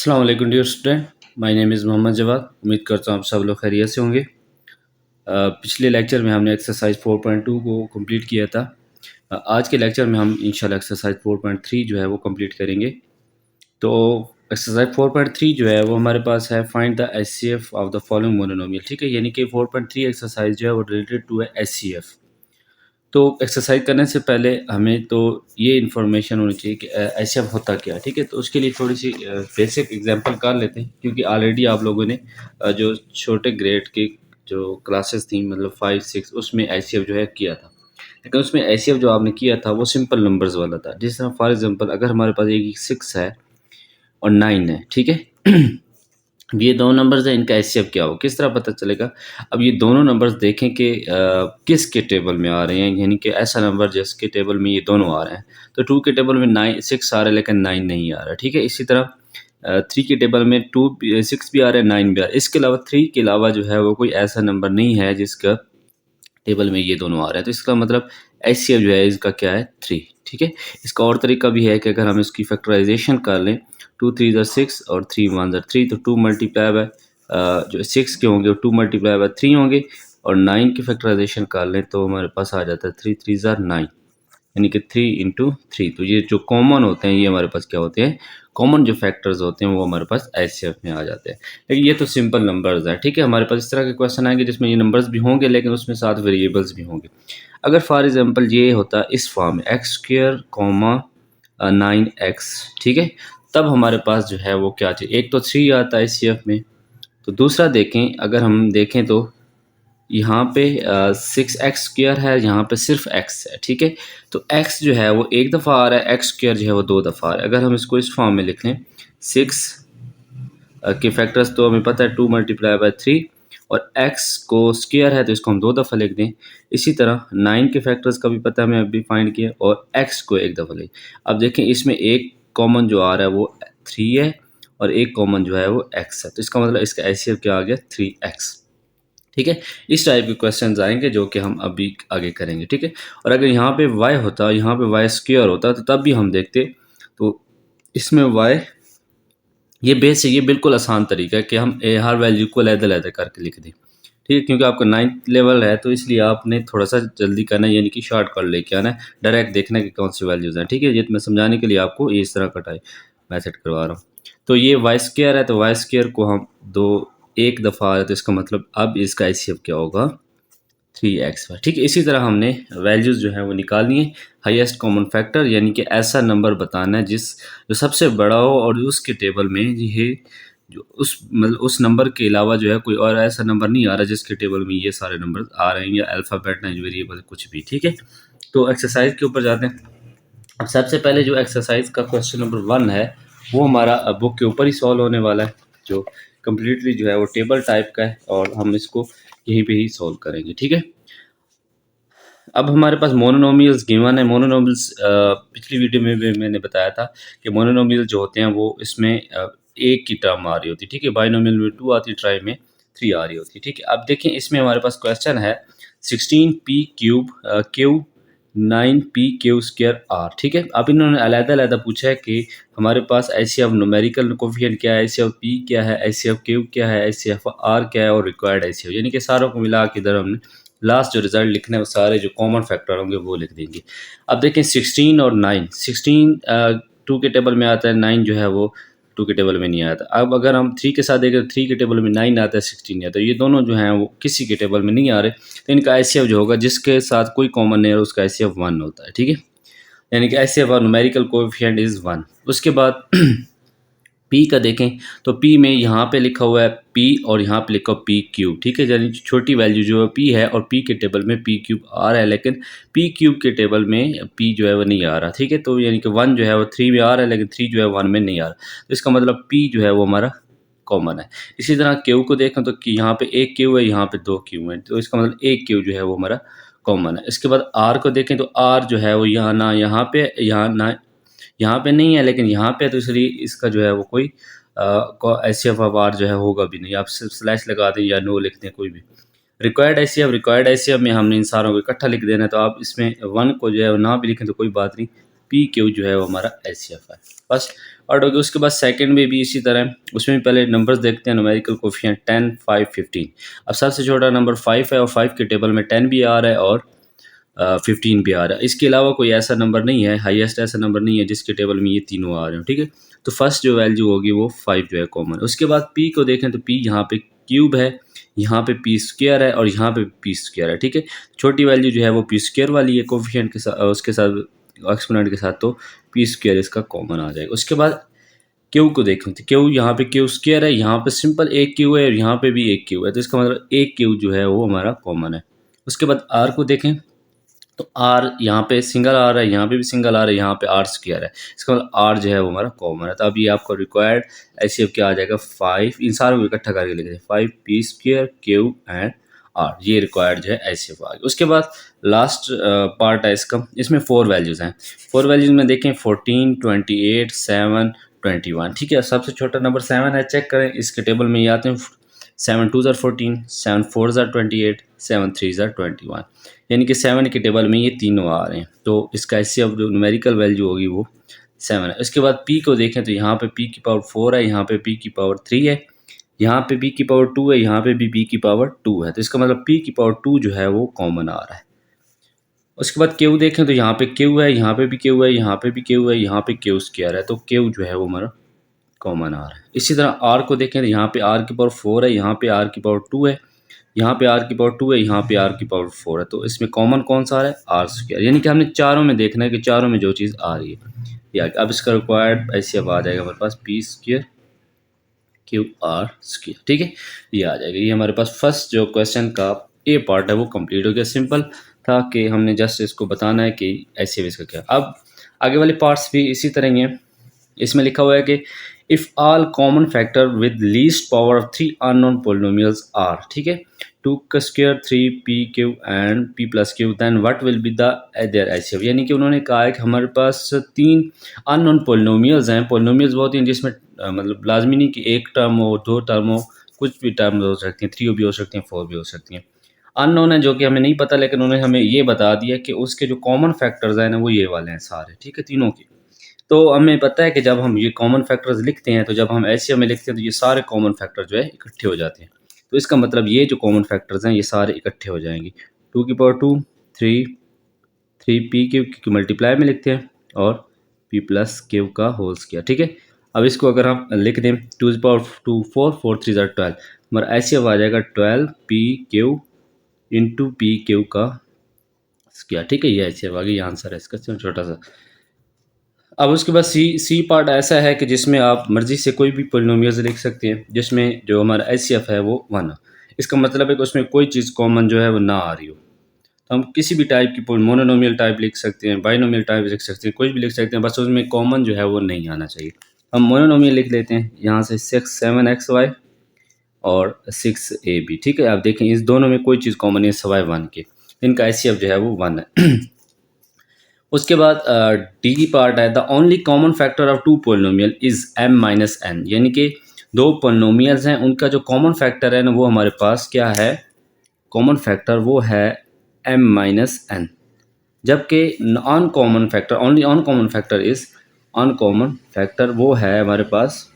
अस्सलाम वालेकुम dear student, my name is Mohammad Jawad. उम्मीद करता हूँ आप सब लोग खैरियत से होंगे। पिछले लेक्चर में हमने एक्सरसाइज 4.2 को कंप्लीट किया था। आज के लेक्चर में हम इंशाल्लाह एक्सरसाइज 4.3 जो है वो कंप्लीट करेंगे। तो एक्सरसाइज 4.3 जो है वो हमारे पास है, find the HCF of the following monomial. ठीक है, यानी कि 4.3 एक्सरसाइज जो है वो रिलेटेड टू है एचसीएफ। तो एक्सरसाइज करने से पहले हमें तो ये इन्फॉर्मेशन होनी चाहिए कि एचसीएफ होता क्या है। ठीक है, तो उसके लिए थोड़ी सी बेसिक एग्जांपल कर लेते हैं, क्योंकि ऑलरेडी आप लोगों ने जो छोटे ग्रेड की जो क्लासेस थी, मतलब 5 6, उसमें एचसीएफ जो है किया था। लेकिन उसमें एचसीएफ जो आपने किया था वो सिंपल नंबर्स वाला था। जिस तरह फॉर एग्जांपल अगर हमारे पास एक 6 है और 9 है, ठीक है ये दो नंबर्स हैं, इनका एचसीएफ क्या हो, किस तरह पता चलेगा। अब ये दोनों नंबर्स देखें कि किसके टेबल में आ रहे हैं, यानी कि ऐसा नंबर जिसके टेबल में ये दोनों आ रहे हैं। तो 2 के टेबल में 6 आ रहा है लेकिन 9 नहीं आ रहा। ठीक है, इसी तरह 3 के टेबल में 6 भी आ रहा है, 9 भी आ रहा है। इसके अलावा 3 के अलावा जो है वो कोई ऐसा नंबर नहीं है जिसका टेबल में ये दोनों आ रहे हैं। तो इसका मतलब एचसीएफ जो है इसका क्या है, 3। ठीक है, इसका और तरीका भी है कि अगर हम इसकी फैक्टराइजेशन कर लें, 2 3 6 और 3 1 3, तो 2 मल्टीप्लाई बाय जो 6 के होंगे वो 2 मल्टीप्लाई बाय 3 होंगे, और 9 की फैक्टराइजेशन कर लें तो हमारे पास आ जाता है 3 3 9, यानी कि 3 इंटू 3। तो ये जो कॉमन होते हैं ये हमारे पास क्या होते हैं, कॉमन जो फैक्टर्स होते हैं वो हमारे पास एचसीएफ में आ जाते हैं। लेकिन ये तो सिंपल नंबर्स हैं। ठीक है, हमारे पास इस तरह के क्वेश्चन आएंगे जिसमें ये नंबर्स भी होंगे लेकिन उसमें साथ वेरिएबल्स भी होंगे। अगर फॉर एग्जांपल ये होता इस फॉर्म में एक्स स्क्र कॉमा 9x, ठीक है, तब हमारे पास जो है वो क्या चाहिए, एक तो 3 आता है एचसीएफ में। तो दूसरा देखें, अगर हम देखें तो यहाँ पे 6x² है, यहाँ पे सिर्फ x है। ठीक है, तो x जो है वो एक दफ़ा आ रहा है, x² जो है वो 2 दफ़ा आ रहा है। अगर हम इसको इस फॉर्म में लिख लें, 6 के फैक्टर्स तो हमें पता है 2 मल्टीप्लाई बाय 3, और x को स्क्वायर है तो इसको हम 2 दफ़ा लिख दें। इसी तरह 9 के फैक्टर्स का भी पता है, हमें अभी फाइंड किया, और x को एक दफ़ा लिख। अब देखें इसमें एक कॉमन जो आ रहा है वो 3 है और एक कॉमन जो है वो x है। तो इसका मतलब इसका एचसीएफ क्या आ गया, 3x। ठीक है, इस टाइप के क्वेश्चंस आएंगे जो कि हम अभी आगे करेंगे। ठीक है, और अगर यहाँ पे y होता, यहाँ पे वाई स्क्वायर होता तो तब भी हम देखते। तो इसमें y, ये बेस है, ये बिल्कुल आसान तरीका है कि हम हर वैल्यू को अलग-अलग करके लिख दें। ठीक है, क्योंकि आपका 9th लेवल है तो इसलिए आपने थोड़ा सा जल्दी करना है, यानी कि शॉर्टकट लेके आना है, डायरेक्ट देखना है कि कौन सी वैल्यूज़ हैं। ठीक है, ये मैं समझाने के लिए आपको ये इस तरह का मेथड करवा रहा हूँ। तो ये वाई स्क्वायर है, तो वाई स्क्वायर को हम एक दफ़ा आ रहा है, तो इसका मतलब अब इसका एचसीएफ क्या होगा, 3x। ठीक है, इसी तरह हमने वैल्यूज़ जो है वो निकालनी है। हाईएस्ट कॉमन फैक्टर, यानी कि ऐसा नंबर बताना है जो सबसे बड़ा हो और उसके टेबल में ये जो उस नंबर के अलावा जो है कोई और ऐसा नंबर नहीं आ रहा जिसके टेबल में ये सारे नंबर आ रहे हैं, या अल्फ़ाबेट है, वेरिएबल, कुछ भी। ठीक है, तो एक्सरसाइज के ऊपर जाते हैं। अब सबसे पहले जो एक्सरसाइज का क्वेश्चन नंबर 1 है वो हमारा बुक के ऊपर ही सॉल्व होने वाला है, जो कम्प्लीटली जो है वो टेबल टाइप का है, और हम इसको यहीं पे ही सॉल्व करेंगे। ठीक है, अब हमारे पास मोनोनोमियल्स गिवन है। मोनोनोमियल्स पिछली वीडियो में भी मैंने बताया था कि मोनोनोमियल जो होते हैं वो इसमें एक की टर्म आ रही होती है। ठीक है, बाइनोमियल में 2 आती है, ट्राई में 3 आ रही होती है। ठीक है, अब देखें इसमें हमारे पास क्वेश्चन है 16p³ क्यू 9p² r। ठीक है, अब इन्होंने अलग-अलग पूछा है कि हमारे पास एचसीएफ न्यूमेरिकल कोफिशिएंट क्या है, एचसीएफ p क्या है, एचसीएफ q क्या है, एचसीएफ r क्या है, और रिक्वायर्ड एचसीएफ, यानी कि सारों को मिला के इधर हमने लास्ट जो रिजल्ट लिखना है वो सारे जो कॉमन फैक्टर होंगे वो लिख देंगे। अब देखें 16 और 9, 16 2 के टेबल में आता है, 9 जो है वो 2 के टेबल में नहीं आता। अब अगर हम 3 के साथ देखें तो 3 के टेबल में 9 आता है, 16 नहीं आता। ये दोनों जो हैं वो किसी के टेबल में नहीं आ रहे, तो इनका एचसीएफ जो होगा जिसके साथ कोई कॉमन नहीं है उसका एचसीएफ 1 होता है। ठीक है, यानी कि एचसीएफ और न्यूमेरिकल कोएफिशिएंट इज़ 1। उसके बाद पी का देखें तो पी में यहाँ पे लिखा हुआ है पी और यहाँ पे लिखा हुआ p³। ठीक है, यानी छोटी वैल्यू जो है पी है और पी के टेबल में p³ आ रहा है, लेकिन p³ के टेबल में p जो है वो नहीं आ रहा। ठीक है, तो यानी कि 1 जो है वो 3 में आ रहा है लेकिन 3 जो है 1 में नहीं आ रहा। तो इसका मतलब p जो है वो हमारा कॉमन है। इसी तरह क्यू को देखें तो यहाँ पे एक क्यू है, यहाँ पे 2 क्यू है, तो इसका मतलब एक क्यू जो है वो हमारा कॉमन है। इसके बाद आर को देखें तो आर जो है वो यहाँ ना यहाँ पे यहाँ पे नहीं है, लेकिन यहाँ पे तो इसलिए इसका जो है वो कोई एचसीएफ ऑफ आर जो है होगा भी नहीं। आप सिर्फ स्लैश लगा दें या नो लिख दें, कोई भी। रिक्वायर्ड एचसीएफ में हमने इन सारों को इकट्ठा लिख देना है, तो आप इसमें 1 को जो है ना भी लिखें तो कोई बात नहीं, पी क्यू जो है वो हमारा एचसीएफ है। फर्स्ट पार्ट हो गया। उसके बाद सेकंड में भी इसी तरह है, उसमें भी पहले नंबर्स देखते हैं, न्यूमेरिकल कोफिशिएंट 10, 5, 15। अब सबसे छोटा नंबर 5 है और 5 के टेबल में 10 भी आ रहा है और 15 भी आ रहा है। इसके अलावा कोई ऐसा नंबर नहीं है, हाईएस्ट ऐसा नंबर नहीं है जिसके टेबल में ये तीनों आ रहे हो, ठीक है। तो फर्स्ट जो वैल्यू होगी वो 5 जो है कॉमन है। उसके बाद पी को देखें तो पी यहाँ पे क्यूब है, यहाँ पे पी स्क्वायर है और यहाँ पे पी स्क्वायर है, ठीक है। छोटी वैल्यू जो है वो पी स्क्वायर वाली है कोफिशिएंट के साथ, उसके साथ एक्सपोनेंट के साथ, तो पी स्क्वायर इसका कॉमन आ जाएगा। उसके बाद क्यू को देखें तो क्यू यहाँ पे क्यू स्क्वायर है, यहाँ पे सिंपल एक क्यू है और यहाँ पे भी एक क्यू है, तो इसका मतलब एक क्यू जो है वो हमारा कॉमन है। उसके बाद आर को देखें तो आर यहाँ पे सिंगल आ रहा है, यहाँ पे भी सिंगल आ रहा है, यहाँ पे आर स्क्वायर है, इसका मतलब आर जो है वो हमारा कॉमन है। तो अभी आपको रिक्वायर्ड एचसीएफ क्या आ जाएगा 5, इन सारों को इकट्ठा करके लिख दें 5 P square Q and R, ये रिक्वायर्ड जो है एचसीएफ आ गया। उसके बाद लास्ट पार्ट है इसका, इसमें 4 वैल्यूज हैं। 4 वैल्यूज में देखें 14, 28, 7, 21, ठीक है। सबसे छोटा नंबर 7 है, चेक करें इसके टेबल में ये आते हैं 7 2 ज़ार 14, 7 4 ज़ार 28, 7 3 ज़ार 21, यानी कि 7 के टेबल में ये तीनों आ रहे हैं। तो इसका एचसीएफ जो न्यूमेरिकल वैल्यू होगी वो 7 है। इसके बाद पी को देखें तो यहाँ पे पी की पावर 4 है, यहाँ पे पी की पावर 3 है, यहाँ पे पी की पावर 2 है, यहाँ पे भी पी की पावर 2 है, तो इसका मतलब पी की पावर 2 जो है वो कॉमन आ रहा है। उसके बाद क्यू देखें तो यहाँ पे क्यू है, यहाँ पे भी क्यू है, यहाँ पे भी क्यू है, यहाँ पे क्यू स्क्वायर है, तो क्यू जो है वो हमारा कॉमन आ रहा है। इसी तरह आर को देखें तो यहाँ पे आर की पावर 4 है, यहाँ पे आर की पावर 2 है, यहाँ पे आर की पावर 2 है, यहाँ पे आर की पावर 4 है, तो इसमें कॉमन कौन सा आ रहा है आर स्क्वायर, यानी कि हमने चारों में देखना है कि चारों में जो चीज़ आ रही है या अब इसका रिक्वायर्ड ऐसे अब आ जाएगा हमारे पास P square Q R square, ठीक है, ये आ जाएगा। ये हमारे पास फर्स्ट जो क्वेश्चन का ए पार्ट है वो कंप्लीट हो गया। सिंपल था कि हमने जस्ट इसको बताना है कि ऐसे इसका क्या। अब आगे वाले पार्ट्स भी इसी तरह ही हैं। इसमें लिखा हुआ है कि if all common factor with least power of 3 unknown polynomials are, ठीक है, 2 का square 3 P Q and P plus Q, then what will be the their HCF, यानी कि उन्होंने कहा है कि हमारे पास 3 अननोन पोलिनोमियल्स हैं। पोलिनोमियल्स बहुत हैं जिसमें मतलब लाजमी नहीं कि एक टर्म हो, 2 टर्म हो, कुछ भी टर्म हो सकती हैं, 3 भी हो सकती हैं, 4 भी हो सकती हैं। अननोन है जो कि हमें नहीं पता, लेकिन उन्होंने हमें ये बता दिया कि उसके जो कॉमन फैक्टर्स हैं ना वो ये वाले हैं सारे, ठीक है, तीनों के। तो हमें पता है कि जब हम ये कॉमन फैक्टर्स लिखते हैं तो जब हम एचसीएफ में लिखते हैं तो ये सारे कॉमन फैक्टर जो है इकट्ठे हो जाते हैं। तो इसका मतलब ये जो कॉमन फैक्टर्स हैं ये सारे इकट्ठे हो जाएंगे। 2 की पावर 2, 3 पी क्यू मल्टीप्लाई में लिखते हैं और पी प्लस क्यू का होल स्क्वायर, ठीक है। अब इसको अगर हम लिख दें 2 की पावर 2 4, 4 3 ज़ार 12, हमारा एचसीएफ आ जाएगा 12 P Q into P Q का स्क्वायर, ठीक है। ये एचसीएफ आ गया, ये आंसर है इसका छोटा सा। अब उसके बाद सी पार्ट ऐसा है कि जिसमें आप मर्ज़ी से कोई भी पोलिनोमियल्स लिख सकते हैं जिसमें जो हमारा एचसीएफ है वो 1 है। इसका मतलब है कि उसमें कोई चीज़ कॉमन जो है वो ना आ रही हो। तो हम किसी भी टाइप की मोनोनोमियल टाइप लिख सकते हैं, बाइनोमियल टाइप लिख सकते हैं, कुछ भी लिख सकते हैं, बस उसमें कॉमन जो है वो नहीं आना चाहिए। हम मोनोनोमियल लिख लेते हैं यहाँ से 6 7 एक्स वाई और 6 ए बी, ठीक है। आप देखें इस दोनों में कोई चीज़ कॉमन नहीं है सवाए 1 के, इनका एचसीएफ जो है वो 1 है। उसके बाद डी की पार्ट है the only common factor of 2 polynomial is m minus N, यानी कि 2 पोलिनोमियल्स हैं उनका जो कॉमन फैक्टर है ना वो हमारे पास क्या है, कॉमन फैक्टर वो है m माइनस एन, जबकि uncommon factor only uncommon factor is uncommon factor वो है हमारे पास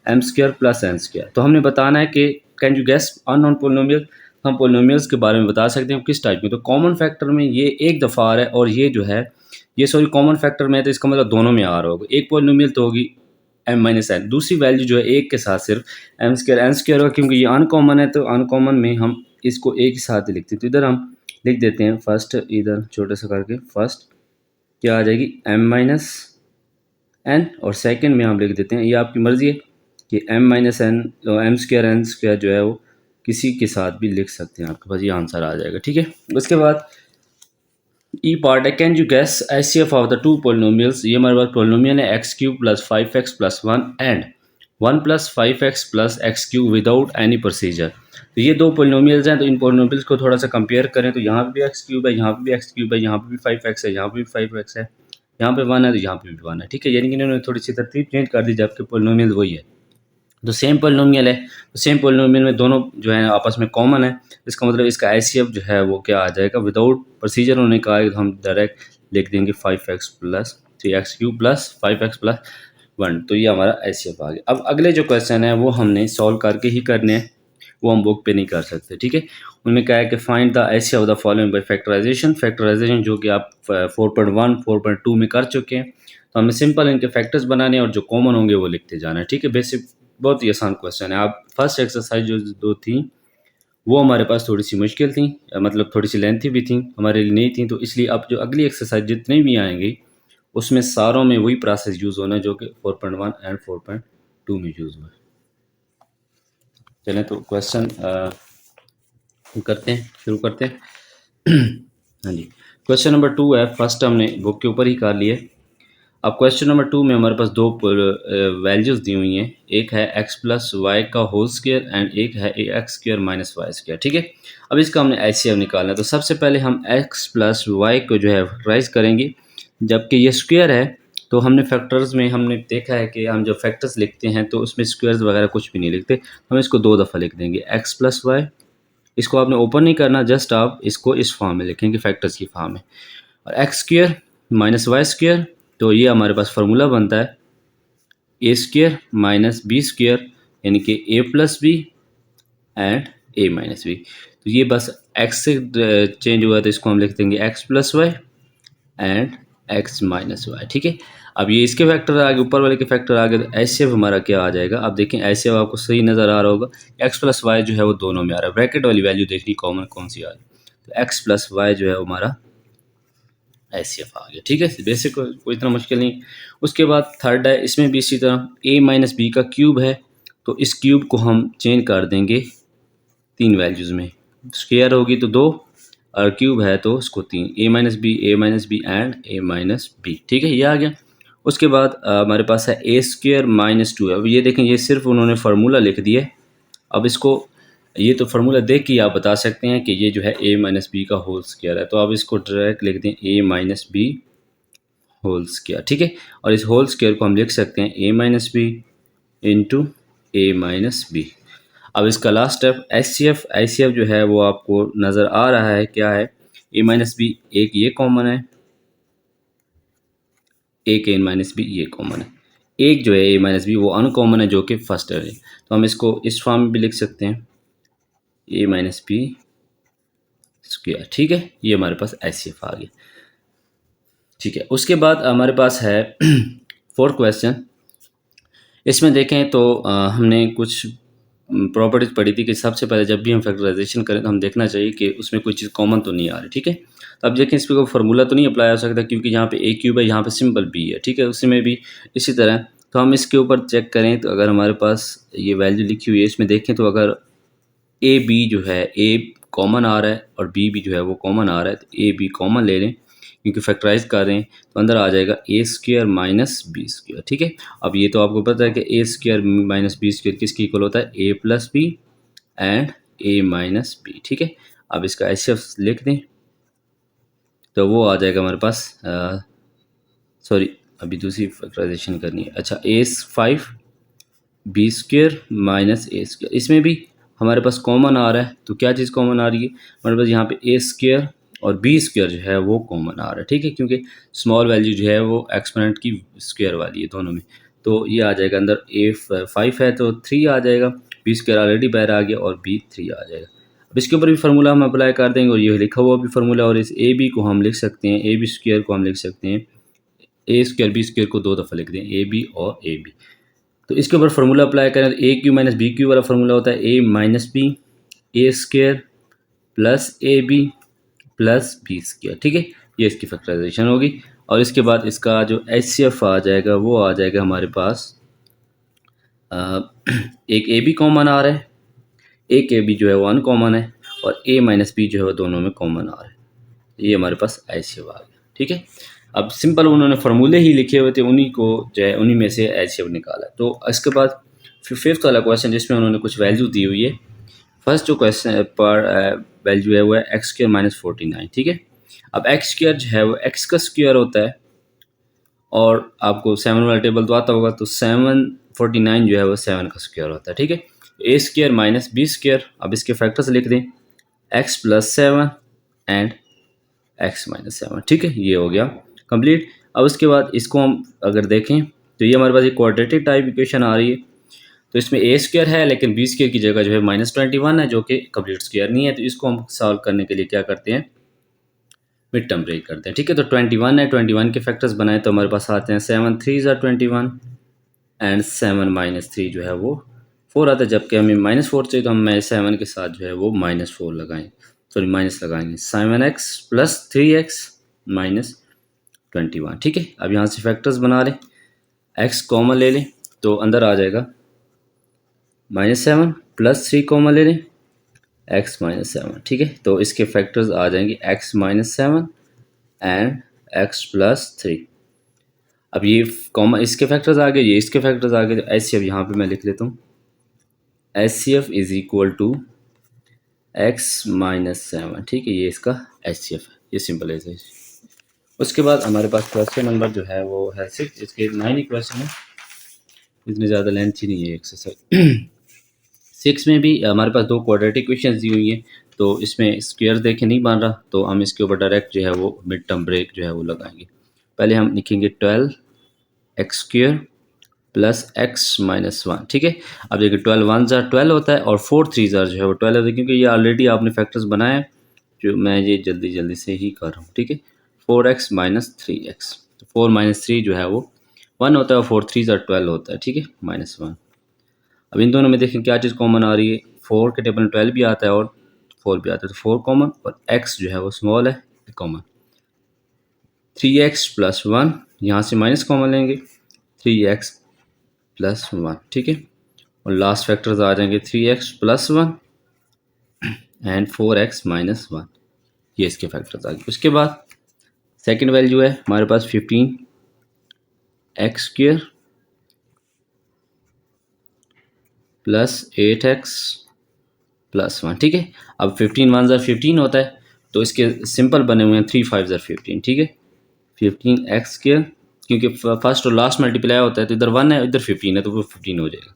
M square plus N square. तो हमने बताना है कि can you guess unknown polynomial, हम पोलिनोमियल्स के बारे में बता सकते हैं किस टाइप के। तो कॉमन फैक्टर में ये एक दफ़ा आ रहा है और ये जो है ये सॉरी कॉमन फैक्टर में है, तो इसका मतलब दोनों में आ रहा होगा। एक पोलिनोमियल तो होगी m माइनस एन, दूसरी वैल्यू जो है एक के साथ सिर्फ एम स्क्वायर एन स्क्वायर होगा, क्योंकि ये अनकॉमन है तो अनकॉमन में हम इसको एक ही साथ ही लिखते हैं। तो इधर हम लिख देते हैं फर्स्ट, इधर छोटे सा करके फर्स्ट क्या आ जाएगी m माइनस एन, और सेकेंड में हम लिख देते हैं, ये आपकी मर्ज़ी है कि m minus N M square N square जो है वो किसी के साथ भी लिख सकते हैं, आपके पास ये आंसर आ जाएगा, ठीक है। उसके बाद ई पार्ट है can you guess HCF of the 2 polynomials, ये हमारे पास पोलिनोमियल है X cube plus 5x plus 1 and 1 plus 5x plus X cube without any procedure. तो ये 2 पोलिनोमियल्स हैं, तो इन पोलिनोमियल्स को थोड़ा सा कंपेयर करें तो यहाँ पे भी एक्स क्यूब है, यहाँ पे भी एक्स क्यूब है, यहाँ पे भी 5x है, यहाँ पे भी 5x है, यहाँ पे 1 है तो यहाँ पे भी 1 है, ठीक है। यानी कि इन्होंने थोड़ी सी तरतीब चेंज कर दी जबकि पोलिनोमियल वही है। तो सेम पोलिनोमियल है, तो सेम पोलिनोमियल में दोनों जो है आपस में कॉमन है, इसका मतलब इसका एचसीएफ जो है वो क्या आ जाएगा विदाउट प्रोसीजर उन्होंने कहा है, हम डायरेक्ट लिख देंगे 5x plus 3x³ plus 5x+1। तो ये हमारा HCF आ गया। अब अगले जो क्वेश्चन है वो हमने सॉल्व करके ही करने हैं, वो हम बुक पे नहीं कर सकते, ठीक है। उनमें क्या है कि find the HCF of the following by factorization जो कि आप 4.1 4.2 में कर चुके हैं। तो हमें सिंपल इनके फैक्टर्स बनाने और जो कॉमन होंगे वो लिखते जाना है, ठीक है। बेसिक बहुत ही आसान क्वेश्चन है। आप फर्स्ट एक्सरसाइज जो दो थी वो हमारे पास थोड़ी सी मुश्किल थी, मतलब थोड़ी सी लेंथी भी थी, हमारे लिए नहीं थी। तो इसलिए अब जो अगली एक्सरसाइज जितनी भी आएंगी उसमें सारों में वही प्रोसेस यूज़ होना है जो कि 4.1 एंड 4.2 में यूज़ हुआ है। चलें तो क्वेश्चन करते हैं, शुरू करते हैं। हाँ जी, क्वेश्चन नंबर 2 है। फर्स्ट हमने बुक के ऊपर ही कर लिए। अब क्वेश्चन नंबर 2 में हमारे पास दो वैल्यूज़ दी हुई हैं, एक है x+y का होल स्क्वायर एंड एक है x² माइनस वाई स्क्वायर, ठीक है। अब इसका हमने HCF निकालना है। तो सबसे पहले हम x+y को जो है फैक्टराइज करेंगे, जबकि ये स्क्वायर है तो हमने फैक्टर्स में हमने देखा है कि हम जब फैक्टर्स लिखते हैं तो उसमें स्क्वायर्स वगैरह कुछ भी नहीं लिखते, हम इसको 2 दफ़ा लिख देंगे x+y। इसको आपने ओपन नहीं करना, जस्ट आप इसको इस फॉर्म में लिखेंगे, फैक्टर्स की फॉर्म में। और x² माइनस वाई स्क्वायर, तो ये हमारे पास फार्मूला बनता है a² माइनस b² यानी कि a+b एंड a-b। तो ये बस x से चेंज हुआ तो इसको हम लिख देंगे x+y and x minus Y, ठीक है। अब ये इसके फैक्टर आगे, ऊपर वाले के फैक्टर आगे, तो HCF हमारा क्या आ जाएगा। अब देखें HCF आपको सही नज़र आ रहा होगा, x+y जो है वो दोनों में आ रहा है। ब्रैकेट वाली वैल्यू देखनी कॉमन कौन सी आ रही है, तो x+y जो है हमारा HCF आ गया, ठीक है। बेसिक कोई इतना मुश्किल नहीं। उसके बाद थर्ड है, इसमें भी इसी तरह a-b का क्यूब है, तो इस क्यूब को हम चेंज कर देंगे 3 वैल्यूज़ में। स्क्वायर होगी तो 2 और क्यूब है तो उसको 3, a-b एंड a-b, ठीक है, ये आ गया। उसके बाद हमारे पास है a² माइनस 2 है। अब ये देखें, ये सिर्फ उन्होंने फार्मूला लिख दिया है। अब इसको, ये तो फार्मूला देख के आप बता सकते हैं कि ये जो है a-b का होल स्क्वायर है, तो आप इसको डायरेक्ट लिख दें a-b होल स्क्वायर, ठीक है। और इस होल स्क्वायर को हम लिख सकते हैं a-b इंटू a-b। अब इसका लास्ट स्टेप HCF जो है वो आपको नज़र आ रहा है, क्या है, a-b, एक ये कॉमन है, एक a-b ये कॉमन है, एक जो है a-b वो अनकॉमन है जो कि फर्स्ट है। तो हम इसको इस फॉर्म में भी लिख सकते हैं a-b स्क्वायर, ठीक है। ये हमारे पास HCF आ गया, ठीक है। उसके बाद हमारे पास है फोर्थ क्वेश्चन। इसमें देखें तो हमने कुछ प्रॉपर्टीज पढ़ी थी कि सबसे पहले जब भी हम फैक्टराइजेशन करें तो हम देखना चाहिए कि उसमें कोई चीज़ कॉमन तो नहीं आ रही, ठीक है। तो अब देखें, इस पर कोई फार्मूला तो नहीं अप्लाई हो सकता क्योंकि यहाँ पे a³ है, यहाँ पे सिंपल b है, ठीक है। उसी में भी इसी तरह, तो हम इसके ऊपर चेक करें तो अगर हमारे पास ये वैल्यू लिखी हुई है, इसमें देखें तो अगर a-b जो है, a कॉमन आ रहा है और b भी जो है वो कॉमन आ रहा है, तो a-b कॉमन ले लें क्योंकि फैक्टराइज कर रहे हैं, तो अंदर आ जाएगा a² माइनस b², ठीक है। अब ये तो आपको पता है कि a² माइनस b² किसकी इक्वल होता है, a+b एंड a-b, ठीक है। अब इसका HCF लिख दें तो वो आ जाएगा हमारे पास, सॉरी अभी दूसरी फैक्टराइजेशन करनी है। अच्छा, a5 b² माइनस a², इसमें भी हमारे पास कॉमन आ रहा है, तो क्या चीज़ कॉमन आ रही है हमारे पास, यहाँ पे a² और b² जो है वो कॉमन आ रहा है, ठीक है, क्योंकि स्मॉल वैल्यू जो है वो एक्सपोनेंट की स्क्वायर वाली है दोनों में। तो ये आ जाएगा अंदर, a5 है तो 3 आ जाएगा, b² ऑलरेडी बाहर आ गया और b3 आ जाएगा। अब इसके ऊपर भी फार्मूला हम अप्लाई कर देंगे और ये लिखा हुआ भी फार्मूला, और इस a-b को हम लिख सकते हैं, a-b² को हम लिख सकते हैं, a² b² को 2 दफ़ा लिख दें, a-b और a-b। तो इसके ऊपर फार्मूला अप्लाई करें तो a³ माइनस b³ वाला फार्मूला होता है a-b a² plus a-b plus b², ठीक है। ये इसकी फैक्टराइजेशन होगी। और इसके बाद इसका जो HCF आ जाएगा वो आ जाएगा हमारे पास, एक a-b कॉमन आ रहा है, एक a-b जो है वो अनकॉमन है, और a-b जो है वो दोनों में कॉमन आ रहा है। ये हमारे पास HCF आ गया, ठीक है। अब सिंपल उन्होंने फार्मूले ही लिखे हुए थे, उन्हीं को जो है उन्हीं में से HCF निकाला। तो इसके बाद फिर फिफ्थ वाला क्वेश्चन जिसमें उन्होंने कुछ वैल्यू दी हुई है। फर्स्ट जो क्वेश्चन पर वैल्यू है वो है x² माइनस 49, ठीक है। अब x² जो है वो x का स्क्वायर होता है, और आपको 7 वाला टेबल तो आता होगा, तो 749 जो है वो 7 का स्क्वायर होता है, ठीक है। a² माइनस b², अब इसके फैक्टर्स लिख दें, x+7 एंड x-7, ठीक है, ये हो गया कंप्लीट। अब उसके बाद इसको हम अगर देखें तो ये हमारे पास एक क्वाड्रेटिक टाइप इक्वेशन आ रही है। तो इसमें ए स्क्वायर है लेकिन बी स्क्वायर की जगह जो है -21 है, जो कि कंप्लीट स्क्वायर नहीं है। तो इसको हम सॉल्व करने के लिए क्या करते हैं, मिड टर्म ब्रेक करते हैं। ठीक है, तो 21 है, 21 के फैक्टर्स बनाए तो हमारे पास आते हैं 7 3 21 एंड 7 -3 जो है वो 4 आता है। जबकि हमें -4 चाहिए तो हम 7 के साथ जो है वो -4 लगाएं, सॉरी माइनस लगाएंगे। 7x + 3x -21। ठीक है, अब यहाँ से फैक्टर्स बना लें, x कॉमन ले लें तो अंदर आ जाएगा -7 + 3 कॉमन ले लें x -7। ठीक है, तो इसके फैक्टर्स आ जाएंगे x -7 एंड x + 3। अब ये कॉमन इसके फैक्टर्स आ गए, ये इसके फैक्टर्स आ गए। तो एच सी एफ यहाँ पे मैं लिख लेता हूँ, H C F is equal to x -7। ठीक है, ये इसका एच सी एफ है, ये सिंपल है। उसके बाद हमारे पास क्वेश्चन नंबर जो है वो है 6, इसके 9 ही क्वेश्चन है, इतनी ज़्यादा लेंथ ही नहीं है एक्सरसाइज। 6 में भी हमारे पास दो क्वाड्रेटिक इक्वेशंस दी हुई हैं, तो इसमें स्क्वायर देखे नहीं बन रहा, तो हम इसके ऊपर डायरेक्ट जो है वो मिड टर्म ब्रेक जो है वो लगाएंगे। पहले हम लिखेंगे 12x² + x -1। ठीक है, अब देखिए 12 1 ज़ा 12 होता है और 4 3 ज़ा जो है वो 12 होता है, क्योंकि ये ऑलरेडी आपने फैक्टर्स बनाए हैं, जो मैं ये जल्दी जल्दी से ही कर रहा हूँ। ठीक है, 4x - 3x, तो 4 - 3 जो है वो 1 होता है और 4 3 ज़ा 12 होता है। ठीक है, -1। अब इन दोनों में देखें क्या चीज़ कॉमन आ रही है, 4 के टेबल में 12 भी आता है और 4 भी आता है, तो 4 कॉमन और x जो है वो स्मॉल है कॉमन। 3x + 1 यहाँ से माइनस कॉमन लेंगे, 3x + 1। ठीक है, और लास्ट फैक्टर्स आ जाएंगे 3x + 1 एंड 4x - 1, ये इसके फैक्टर्स आ गए। उसके बाद सेकंड वैल्यू है हमारे पास 15x² + 8x + 1। ठीक है, अब 15 1 ज़ा 15 होता है, तो इसके सिंपल बने हुए हैं 3 5 ज़ा 15। ठीक है, 15x², क्योंकि फर्स्ट और लास्ट मल्टीप्लाई होता है तो इधर 1 है इधर 15 है तो वो 15 हो जाएगा,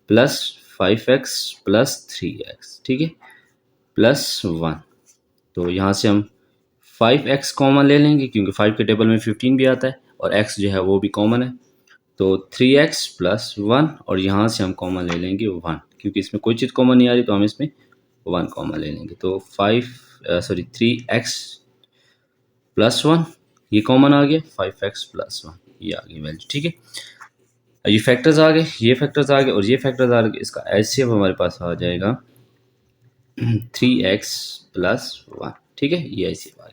+5x + 3x। ठीक है, +1। तो यहाँ से हम 5x कॉमन ले लेंगे, क्योंकि 5 के टेबल में 15 भी आता है और x जो है वो भी कॉमन है, तो 3x + 1 और यहाँ से हम कॉमन ले लेंगे 1, क्योंकि इसमें कोई चीज़ कॉमन नहीं आ रही तो हम इसमें 1 कॉमन ले लेंगे। तो 3x + 1 ये कॉमन आ गया, 5x + 1 ये आ गई वैल्यू। ठीक है, ये फैक्टर्स आ गए, ये फैक्टर्स आ गए और ये फैक्टर्स आ गए, इसका एचसीएफ हमारे पास आ जाएगा 3x + 1। ठीक है, ये एचसीएफ आ गया।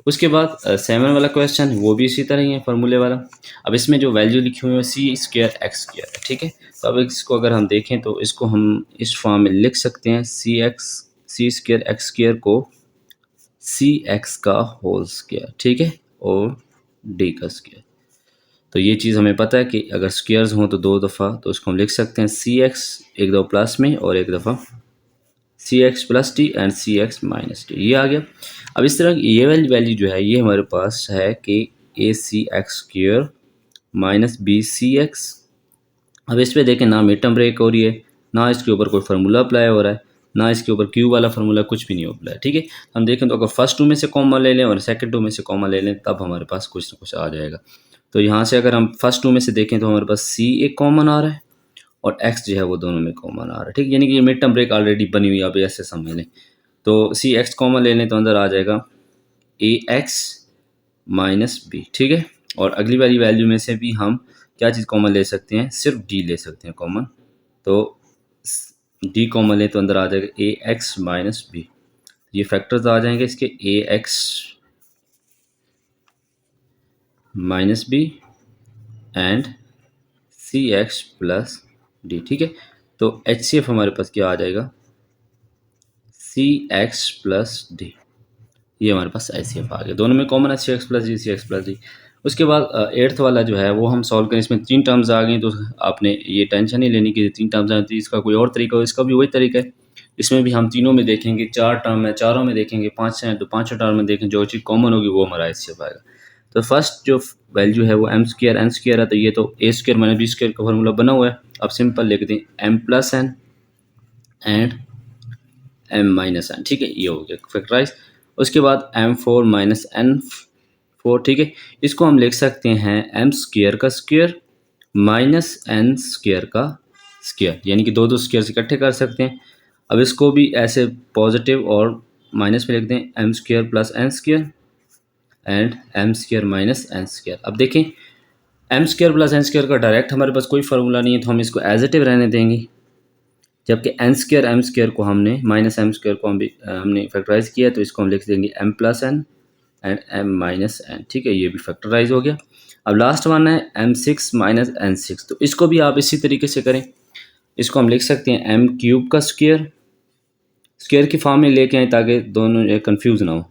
उसके बाद 7 वाला क्वेश्चन वो भी इसी तरह ही है फार्मूले वाला। अब इसमें जो वैल्यू लिखी हुई है c² x² है। ठीक है, तो अब इसको अगर हम देखें तो इसको हम इस फॉर्म में लिख सकते हैं, c² x² को cx का होल स्क्वायर। ठीक है, और d का स्क्वायर। तो ये चीज़ हमें पता है कि अगर स्क्वायर्स हों तो 2 दफ़ा, तो उसको हम लिख सकते हैं cx एक दफ़ा प्लस में और एक दफ़ा cx + d and cx - d, ये आ गया। अब इस तरह ये वाली वैल्यू जो है ये हमारे पास है कि ac² - bcx। अब इस पे देखें ना मिड टर्म ब्रेक हो रही है, ना इसके ऊपर कोई फार्मूला अप्लाई हो रहा है, ना इसके ऊपर क्यू वाला फार्मूला, कुछ भी नहीं अप्लाई। ठीक है, हम देखें तो अगर फर्स्ट 2 में से कॉमन ले लें और सेकंड 2 में से कॉमन ले लें तब हमारे पास कुछ ना कुछ आ जाएगा। तो यहाँ से अगर हम फर्स्ट 2 में से देखें तो हमारे पास c एक कॉमन आ रहा है और x जो है वो दोनों में कॉमन आ रहा है। ठीक है, यानी कि ये मिड टर्म ब्रेक ऑलरेडी बनी हुई है, आप ऐसे समझ लें। तो cx कॉमन ले लें तो अंदर आ जाएगा ax - b। ठीक है, और अगली वाली वैल्यू में से भी हम क्या चीज़ कॉमन ले सकते हैं, सिर्फ d ले सकते हैं कॉमन। तो d कॉमन ले तो अंदर आ जाएगा ax - b, ये फैक्टर्स आ जाएंगे इसके ax - b and cx + d। ठीक है, तो HCF हमारे पास क्या आ जाएगा, cx + d, ये हमारे पास HCF आ गया। दोनों में कॉमन है cx + d, cx + d। उसके बाद 8th वाला जो है वो हम सॉल्व करें, इसमें 3 टर्म्स आ गई, तो आपने ये टेंशन नहीं लेनी कि 3 टर्म्स आती, इसका कोई और तरीका हो, इसका भी वही तरीका है। इसमें भी हम तीनों में देखेंगे, 4 टर्म है चारों में देखेंगे, 5 हैं तो 5 टर्म में देखें, जो चीज़ कॉमन होगी वो हमारा HCF आएगा। तो फर्स्ट जो वैल्यू है वो m² n² है, तो ये तो a² - b² का फार्मूला बना हुआ है। अब सिंपल लिख दें m + n and m - n। ठीक है, ये हो गया फैक्टराइज। उसके बाद m4 - n 4, ठीक है। इसको हम लिख सकते हैं एम स्क्वेयर का स्क्वेयर माइनस एन स्क्वेयर का स्क्वेयर, यानी कि दो दो स्क्वेयर इकट्ठे कर सकते हैं। अब इसको भी ऐसे पॉजिटिव और माइनस में लिख दें, M square plus N square and M square minus N square. अब देखें M square plus N square का डायरेक्ट हमारे पास कोई फार्मूला नहीं है, तो हम इसको एज इट इज रहने देंगे। जबकि एम स्क्वेयर को हमने माइनस एम स्क्वेयर को हमने फैक्टराइज किया, तो इसको हम लिख देंगे M plus N and M minus N, ठीक है। ये भी फैक्टराइज हो गया। अब लास्ट वन है M six minus N six, तो इसको भी आप इसी तरीके से करें। इसको हम लिख सकते हैं एम क्यूब का स्क्वेयर, स्क्वेयर की फॉर्म में लेके आए ताकि दोनों कंफ्यूज ना हो,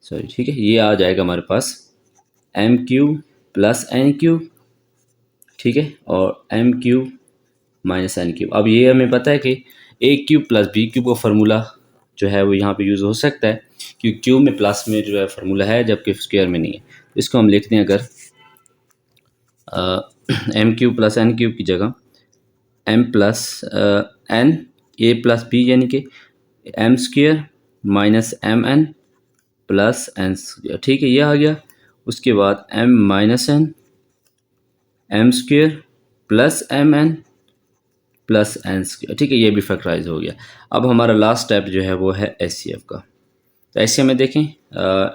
सॉरी, ठीक है। ये आ जाएगा हमारे पास M cube plus N cube, ठीक है, और M cube minus N cube. अब ये हमें पता है कि A cube plus B cube का फार्मूला जो है वो यहाँ पे यूज़ हो सकता है, क्योंकि क्यूब में प्लस में जो है फार्मूला है, जबकि स्क्वायर में नहीं है। तो इसको हम लिखते हैं अगर M cube plus N cube की जगह M plus N A plus B, यानी कि M square minus M N plus N square, ठीक है, ये आ गया। उसके बाद M minus M square plus M N plus N square, ठीक है, ये भी फैक्टराइज हो गया। अब हमारा लास्ट स्टेप जो है वो है एच सी एफ का। तो एच सी एफ में देखें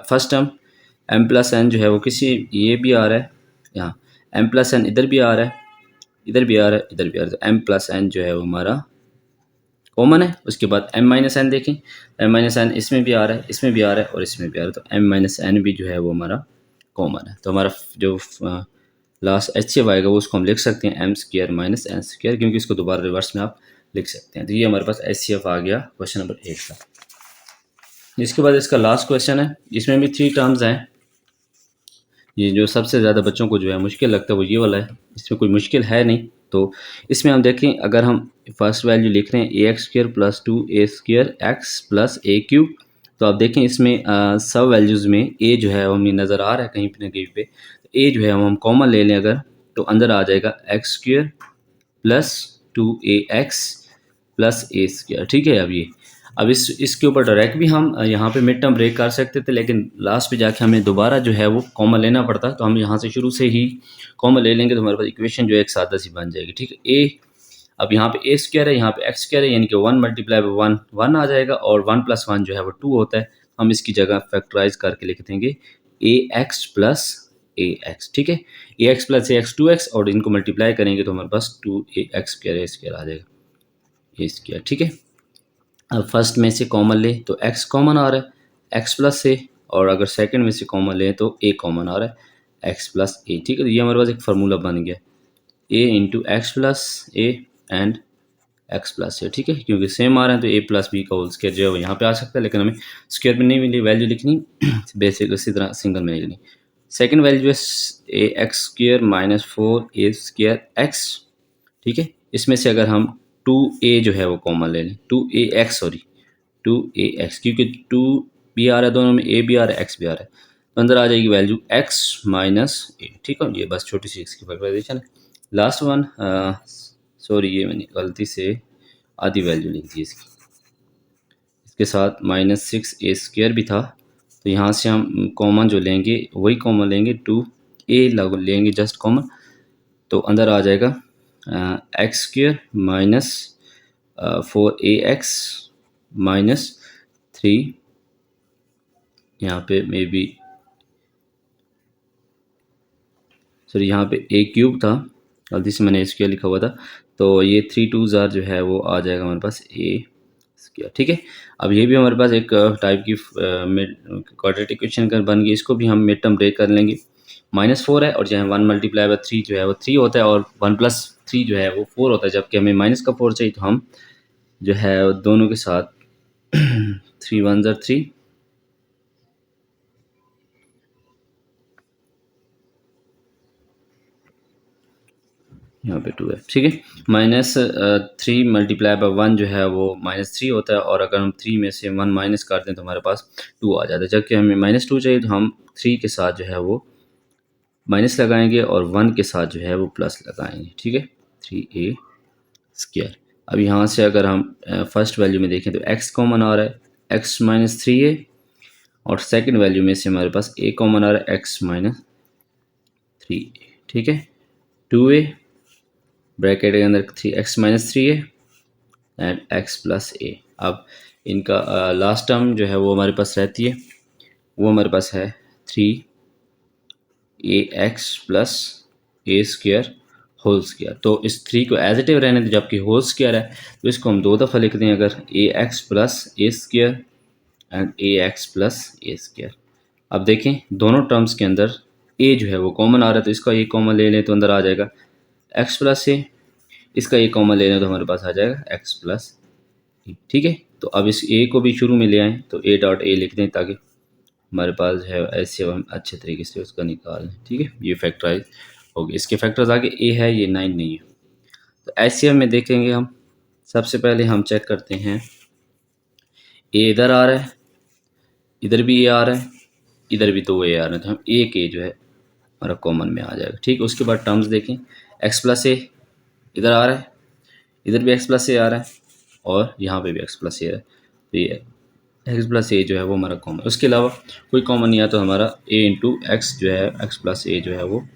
first term M plus N जो है वो किसी ये भी आ रहा है, यहाँ एम प्लस एन इधर भी आ रहा है, इधर भी आ रहा है, इधर भी आ रहा है, तो एम प्लस एन जो है वो हमारा कॉमन है। उसके बाद एम माइनस एन देखें, एम माइनस एन इसमें भी आ रहा है, इसमें भी आ रहा है और इसमें भी आ रहा है, तो एम माइनस एन भी जो है वो हमारा कॉमन है। तो हमारा जो लास्ट एच सी एफ आएगा वो उसको हम लिख सकते हैं M square minus N square, क्योंकि इसको दोबारा रिवर्स में आप लिख सकते हैं। तो ये हमारे पास एच सी एफ आ गया क्वेश्चन नंबर 8 का। इसके बाद इसका लास्ट क्वेश्चन है, इसमें भी 3 टर्म्स हैं। ये जो सबसे ज़्यादा बच्चों को जो है मुश्किल लगता है वो ये वाला है, इसमें कोई मुश्किल है नहीं। तो इसमें हम देखें, अगर हम फर्स्ट वैल्यू लिख रहे हैं A X square plus 2a² X plus A cube, तो आप देखें इसमें सब वैल्यूज़ में ए जो है हमें नज़र आ रहा है कहीं पे ना कहीं पे, ए जो है हम कॉमन ले लें अगर, तो अंदर आ जाएगा X square plus 2ax plus A square, ठीक है। अब इसके ऊपर डायरेक्ट भी हम यहाँ पे मिड टर्म ब्रेक कर सकते थे, लेकिन लास्ट पे जाके हमें दोबारा जो है वो कॉमन लेना पड़ता, तो हम यहाँ से शुरू से ही कॉमन ले लेंगे, तो हमारे पास इक्वेशन जो है एक सादा सी बन जाएगी, ठीक है। ए अब यहाँ पे ए स्क्वायर है, यहाँ पे एक्स स्क्वायर है, यानी कि 1 मल्टीप्लाई बाई 1 1 आ जाएगा, और 1 प्लस 1 जो है वो 2 होता है। हम इसकी जगह फैक्टराइज करके लिख देंगे ए एक्स प्लस ए एक्स, ठीक है। A X plus A x 2x, और इनको मल्टीप्लाई करेंगे तो हमारे पास 2ax स्क्वायर ए स्क्वायर आ जाएगा, ए स्क्वायर, ठीक है। अब फर्स्ट में से कॉमन ले तो x कॉमन आ रहा है x प्लस से, और अगर सेकंड में से कॉमन ले तो a कॉमन आ रहा है x प्लस ए, ठीक है। तो ये हमारे पास एक फार्मूला बन गया a into X plus A and X plus A, ठीक है, क्योंकि सेम आ रहे हैं तो a प्लस बी का होल स्क्वायर जो है वो यहाँ पे आ सकता है, लेकिन हमें स्क्वायर में नहीं मिली वैल्यू लिखनी, बेसिक इसी तरह सिंगल में लिखनी। सेकेंड वैल्यू है A X square minus 4a² X, ठीक है। इसमें से अगर हम 2a जो है वो कॉमन ले लें, 2ax सॉरी 2ax, क्योंकि 2 भी आ रहा है दोनों में, a भी आ रहा है x भी आ रहा है, तो अंदर आ जाएगी वैल्यू x माइनस ए, ठीक है। ये बस छोटी सी इसकी फैक्टराइजेशन है। लास्ट वन, सॉरी ये मैंने गलती से आधी वैल्यू लिख दी इसकी, इसके साथ -6a² भी था, तो यहाँ से हम कॉमन जो लेंगे वही कॉमन लेंगे, 2a लेंगे जस्ट कॉमन, तो अंदर आ जाएगा X square minus 4ax minus 3, यहाँ पे मे बी सॉरी यहाँ पे ए क्यूब था, गलती से मैंने स्क्वायर लिखा हुआ था, तो ये 3 2 ज़ार जो है वो आ जाएगा हमारे पास ए स्क्वायर, ठीक है। अब ये भी हमारे पास एक टाइप की क्वाड्रेटिक इक्वेशन बन गई, इसको भी हम मिड टर्म ब्रेक कर लेंगे। -4 है, और जो है 1 मल्टीप्लाई बाई 3 जो है वो 3 होता है, और 1 प्लस 3 जो है वो 4 होता है, जबकि हमें माइनस का 4 चाहिए, तो हम जो है दोनों के साथ 3 1 ज़ार 3, यहाँ पे 2 है, ठीक है। -3 मल्टीप्लाई बाई 1 जो है वो -3 होता है, और अगर हम 3 में से 1 माइनस कर दें तो हमारे पास 2 आ जाता है, जबकि हमें -2 चाहिए, तो हम 3 के साथ जो है वो माइनस लगाएंगे और 1 के साथ जो है वो प्लस लगाएंगे, ठीक है, 3a स्क्वायर। अब यहाँ से अगर हम फर्स्ट वैल्यू में देखें तो x कॉमन आ रहा है, x माइनस 3a, और सेकंड वैल्यू में से हमारे पास ए कॉमन आ रहा है एक्स माइनस 3, ठीक है। 2a ब्रैकेट के अंदर 3x-3a एंड x प्लस ए। अब इनका लास्ट टर्म जो है वो हमारे पास रहती है, वो हमारे पास है 3ax plus A square whole square. तो इस 3 को एज इट इज रहने दें, जबकि होल स्क्र है तो इसको हम 2 दफ़ा लिखते हैं, अगर A X plus A square and A X plus A square. अब देखें दोनों टर्म्स के अंदर ए जो है वो कॉमन आ रहा है, तो इसका ए कॉमन ले लें तो अंदर आ जाएगा एक्स प्लस ए, इसका ए कॉमन ले लें तो हमारे पास आ जाएगा एक्स प्लस ए, ठीक है। तो अब इस ए को भी शुरू में ले आएँ तो ए डॉट ए लिख दें ताकि हमारे पास है ऐसे हम अच्छे तरीके से उसका निकाल लें, ठीक है। ये फैक्टराइज हो गया, इसके फैक्टर्स आगे ए है, ये 9 नहीं है। तो एचसीएफ में देखेंगे हम, सबसे पहले हम चेक करते हैं ए इधर आ रहा है, इधर भी ए आ रहा है, इधर भी 2 ए आ रहे हैं, तो हम एक ए जो है हमारा कॉमन में आ जाएगा, ठीक है। उसके बाद टर्म्स देखें, एक्स प्लस ए इधर आ रहा है, इधर भी एक्स प्लस ए आ रहा है और यहाँ पे भी एक्स प्लस ए आ रहा है, तो ये एक्स प्लस ए जो है वो हमारा कॉमन। उसके अलावा कोई कॉमन नहीं आया तो हमारा ए इंटू एक्स जो है, एक्स प्लस ए जो है वो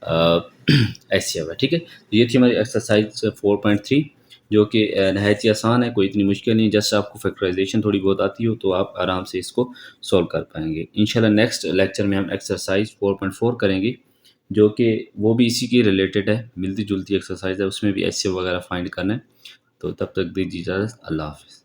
ऐसे है, ठीक है। तो ये थी हमारी एक्सरसाइज 4.3 जो कि नहायत ही आसान है, कोई इतनी मुश्किल नहीं। जस्ट आपको फैक्टराइजेशन थोड़ी बहुत आती हो तो आप आराम से इसको सॉल्व कर पाएंगे। इंशाल्लाह नेक्स्ट लेक्चर में हम एक्सरसाइज 4.4 करेंगे जो कि वो भी इसी के रिलेटेड है, मिलती जुलती एक्सरसाइज है, उसमें भी ऐसे वगैरह फाइंड करना है। तो तब तक दीजिए इजाज़त, अल्लाह हाफ़िज़।